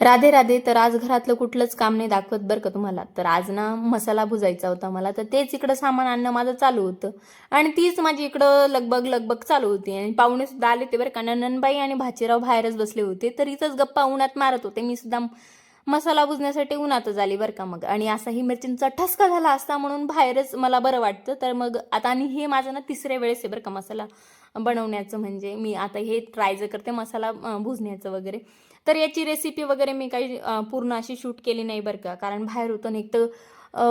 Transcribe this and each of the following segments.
राधे राधे. तर आज घरातलं कुठलंच काम नाही दाखवत बरं का तुम्हाला. तर आज ना मसाला भुजायचा होता मला, तर तेच इकडं सामान आणणं माझं चालू होतं आणि तीच माझी इकडं लगबग लगबग चालू होती. आणि पाहुणे सुद्धा आले ते बरं का. नंदनबाई आणि भाचीराव बाहेरच बसले होते, तर इथंच गप्पा उन्हात मारत होते. मी सुद्धा मसाला भुजण्यासाठी उन्हातच आली बरं का. मग आणि असाही मिरचींचा ठसका झाला असता म्हणून बाहेरच मला बरं वाटतं. तर मग आता, आणि हे माझं ना तिसऱ्या वेळेस आहे बरं का मसाला बनवण्याचं. म्हणजे मी आता हे ट्राय जर करते मसाला भुजण्याचं वगैरे. तर याची रेसिपी वगैरे मी काही पूर्ण अशी शूट केली नाही बरं का. कारण बाहेर होतं ना, एक तर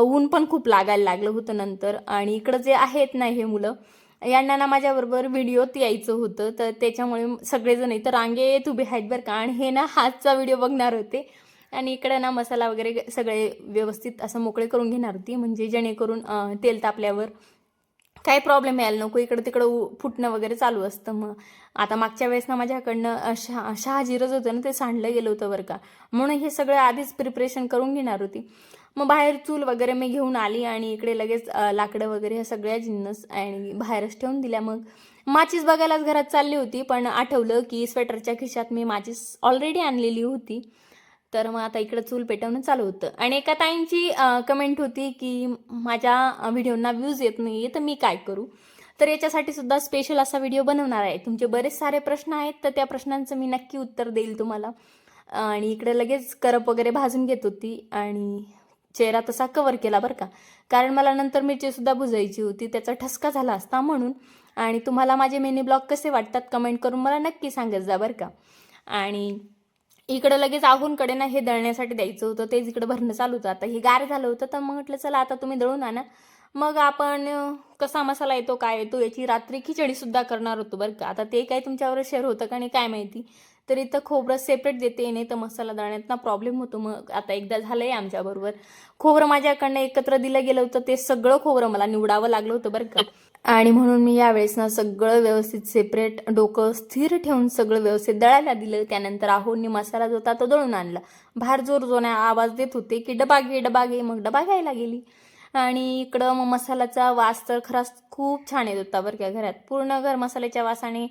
ऊन पण खूप लागायला लागलं होतं नंतर. आणि इकडं जे आहेत ना हे मुलं, यांना ना माझ्याबरोबर व्हिडिओत यायचं होतं, तर त्याच्यामुळे सगळेजण इथं रांगेत उभे आहेत बरं का. आणि हे ना हातचा व्हिडिओ बघणार होते आणि इकडे ना मसाला वगैरे सगळे व्यवस्थित असं मोकळे करून घेणार होती, म्हणजे जेणेकरून तेल तापल्यावर काही प्रॉब्लेम यायला नको. इकडं तिकडं फुटणं वगैरे चालू असतं. मग आता मागच्या वेळेस ना माझ्याकडनं शहाजिरं होतं ना, ते सांडलं गेलं होतं बरं का. म्हणून हे सगळं आधीच प्रिपरेशन करून घेणार होती. मग बाहेर चूल वगैरे मी घेऊन आली आणि इकडे लगेच लाकडं वगैरे ह्या सगळ्या जिन्नस आणि बाहेरच ठेवून दिल्या. मग माचीस बघायलाच घरात चालली होती, पण आठवलं की स्वेटरच्या खिशात मी माचीस ऑलरेडी आणलेली होती. तर मग आता इकडं चूल पेटवणं चालू होतं. आणि एका ताईंची कमेंट होती की माझ्या व्हिडिओना व्ह्यूज येत नाही, तर मी काय करू. तर याच्यासाठी सुद्धा स्पेशल असा व्हिडिओ बनवणार आहे. तुमचे बरेच सारे प्रश्न आहेत, तर त्या प्रश्नांचं मी नक्की उत्तर देईल तुम्हाला. आणि इकडे लगेच करप वगैरे भाजून घेत होती आणि चेहरा तसा कवर केला बरं का. कारण मला नंतर मिरची सुद्धा भुजायची होती, त्याचा ठसका झाला असता म्हणून. आणि तुम्हाला माझे मिनी ब्लॉग कसे वाटतात कमेंट करून मला नक्की सांगत जा बरं का. आणि इकडं लगेच आहूनकडे ना हे दळण्यासाठी द्यायचं होतं, तेच इकडं भरणं चालू होतं. आता हे गार झालं होतं, तर मग म्हटलं चला आता तुम्ही दळून आणा. मग आपण कसा मसाला येतो काय येतो याची रात्री खिचडी सुद्धा करणार होतो बरं का. आता ते काय तुमच्यावर शेअर होतं का नाही काय माहिती. तर इथं खोबरं सेपरेट देते, नाही तर मसाला दळण्यात ना प्रॉब्लेम होतो. मग आता एकदा झालंय आमच्याबरोबर. खोबरं माझ्याकडनं एकत्र दिलं गेलं होतं, ते सगळं खोबरं मला निवडावं लागलं होतं बरं का. आणि म्हणून मी यावेळेस ना सगळं व्यवस्थित सेपरेट डोकं स्थिर ठेवून सगळं व्यवस्थित दळायला दिलं. त्यानंतर आहोंनी मसाला जो होता तो दळून आणला. बाहेर जोर जोराने आवाज देत होते की डबा घे डबा घे. मग डबा घ्यायला गेली. आणि इकडं मग मसाल्याचा वास तर खरंच खूप छान येत होता बरं का. घरात पूर्ण घर मसाल्याच्या वासाने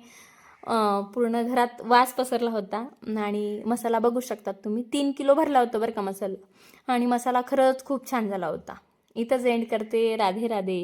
पूर्ण घरात वास पसरला होता. आणि मसाला बघू शकतात तुम्ही, 3 किलो भरला होता बरं का मसाला. आणि मसाला खरंच खूप छान झाला होता. इथंच एंड करते. राधे राधे.